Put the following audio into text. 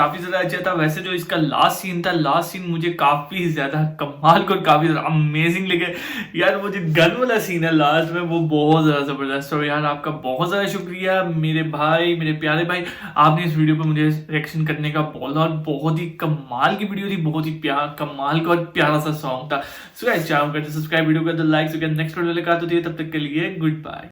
काफी ज्यादा अच्छा था। वैसे जो इसका लास्ट सीन मुझे काफी ज्यादा कमाल और काफी ज्यादा अमेजिंग लगे यार। वो जो गन वाला सीन है लास्ट में, वो बहुत ज्यादा जबरदस्त। और यार आपका बहुत ज्यादा शुक्रिया मेरे भाई, मेरे प्यारे भाई, आपने इस वीडियो पे मुझे रिएक्शन करने का बोला और बहुत ही कमाल की वीडियो थी, बहुत ही कमाल का और प्यारा सा सॉन्ग था। सो गाइस, चाहो करते सब्सक्राइब, वीडियो को लाइक, सो नेक्स्ट वीडियो लेकर आते, तब तक के लिए गुड बाय।